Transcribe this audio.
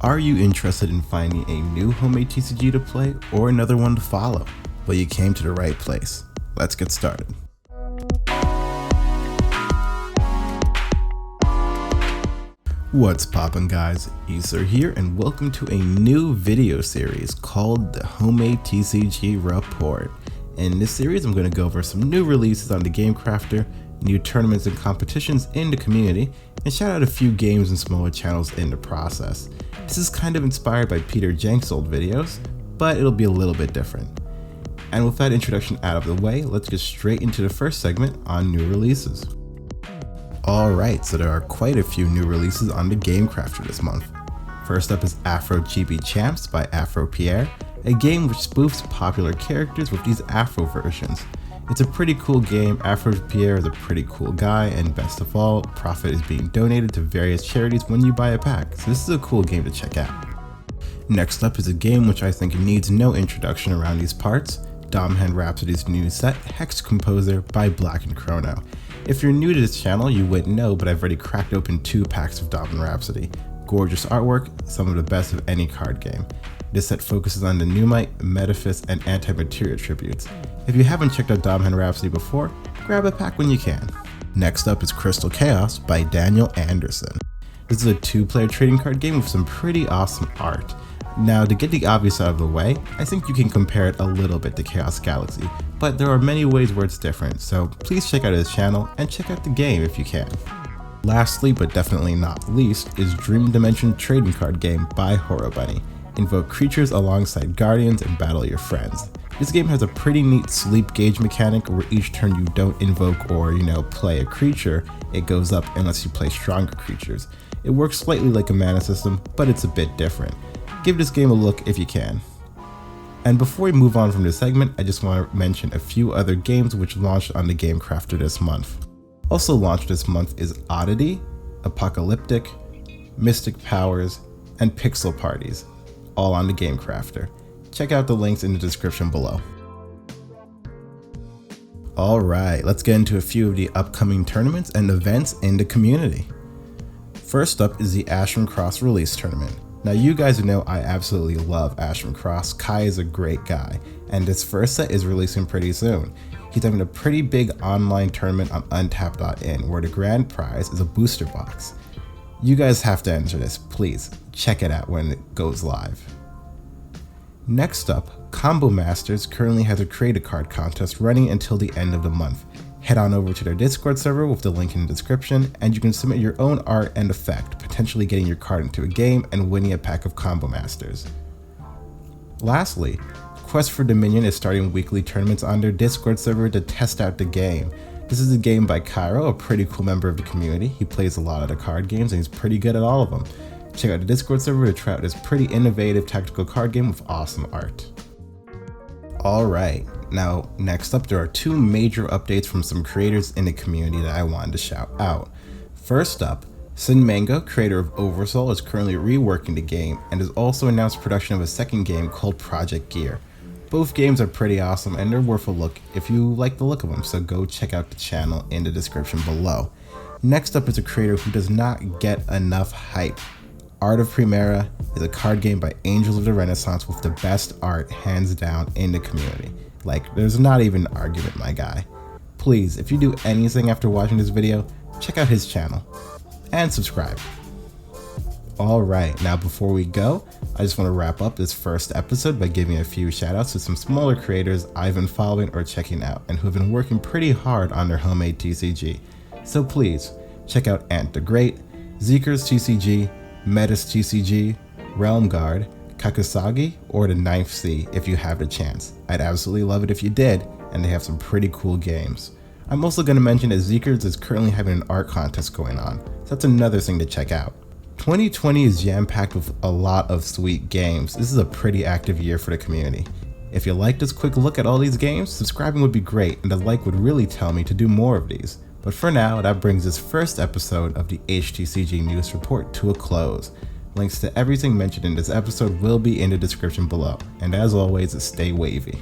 Are you interested in finding a new Homemade TCG to play or another one to follow? Well, you came to the right place. Let's get started. What's poppin' guys, Aether here and welcome to a new video series called the Homemade TCG Report. In this series I'm going to go over some new releases on the Game Crafter, new tournaments and competitions in the community, and shout out a few games and smaller channels in the process. This is kind of inspired by Peter Jenk's old videos, but it'll be a little bit different. And with that introduction out of the way, let's get straight into the first segment on new releases. Alright, so there are quite a few new releases on the Game Crafter this month. First up is Afro Gb Champs by Afro Pierre, a game which spoofs popular characters with these Afro versions. It's a pretty cool game. Afro Pierre is a pretty cool guy, and best of all, profit is being donated to various charities when you buy a pack, so this is a cool game to check out. Next up is a game which I think needs no introduction around these parts, Domhan Rhapsody's new set, Hex Composer by Black & Chrono. If you're new to this channel, you wouldn't know, but I've already cracked open 2 packs of Domhan Rhapsody. Gorgeous artwork, some of the best of any card game. This set focuses on the Numite, Metaphys, and Anti-Materia tributes. If you haven't checked out Domhan Rhapsody before, grab a pack when you can. Next up is Crystal Chaos by Daniel Anderson. This is a 2-player trading card game with some pretty awesome art. Now, to get the obvious out of the way, I think you can compare it a little bit to Chaos Galaxy, but there are many ways where it's different, so please check out his channel and check out the game if you can. Lastly, but definitely not least, is Dream Dimension trading card game by Horobunny. Invoke creatures alongside guardians and battle your friends. This game has a pretty neat sleep gauge mechanic where each turn you don't invoke or, play a creature, it goes up unless you play stronger creatures. It works slightly like a mana system, but it's a bit different. Give this game a look if you can. And before we move on from this segment, I just want to mention a few other games which launched on the Game Crafter this month. Also launched this month is Oddity, Apocalyptic, Mystic Powers, and Pixel Parties, all on the Game Crafter. Check out the links in the description below. Alright, let's get into a few of the upcoming tournaments and events in the community. First up is the Ashram Cross Release Tournament. Now you guys know I absolutely love Ashram Cross. Kai is a great guy, and this first set is releasing pretty soon. He's having a pretty big online tournament on Untapped.in where the grand prize is a booster box. You guys have to enter this, please check it out when it goes live. Next up, Combo Masters currently has a create a card contest running until the end of the month. Head on over to their Discord server with the link in the description, and you can submit your own art and effect, potentially getting your card into a game and winning a pack of Combo Masters. Lastly, Quest for Dominion is starting weekly tournaments on their Discord server to test out the game. This is a game by Cairo, a pretty cool member of the community. He plays a lot of the card games and he's pretty good at all of them. Check out the Discord server to try out this pretty innovative tactical card game with awesome art. Alright, now next up there are 2 major updates from some creators in the community that I wanted to shout out. First up, Sin Mango, creator of Oversoul, is currently reworking the game and has also announced production of a second game called Project Gear. Both games are pretty awesome and they're worth a look if you like the look of them, so go check out the channel in the description below. Next up is a creator who does not get enough hype. Art of Primera is a card game by Angels of the Renaissance with the best art hands down in the community. Like, there's not even an argument, my guy. Please, if you do anything after watching this video, check out his channel and subscribe. Alright, now before we go, I just want to wrap up this first episode by giving a few shoutouts to some smaller creators I've been following or checking out and who have been working pretty hard on their Homemade TCG. So please, check out Ant the Great, Zeeker's TCG, Metis TCG, Realm Guard, Kakasagi, or the 9th Sea if you have the chance. I'd absolutely love it if you did, and they have some pretty cool games. I'm also going to mention that Zeeker's is currently having an art contest going on, so that's another thing to check out. 2020 is jam-packed with a lot of sweet games. This is a pretty active year for the community. If you liked this quick look at all these games, subscribing would be great, and a like would really tell me to do more of these. But for now, that brings this first episode of the HTCG News Report to a close. Links to everything mentioned in this episode will be in the description below, and as always, stay wavy.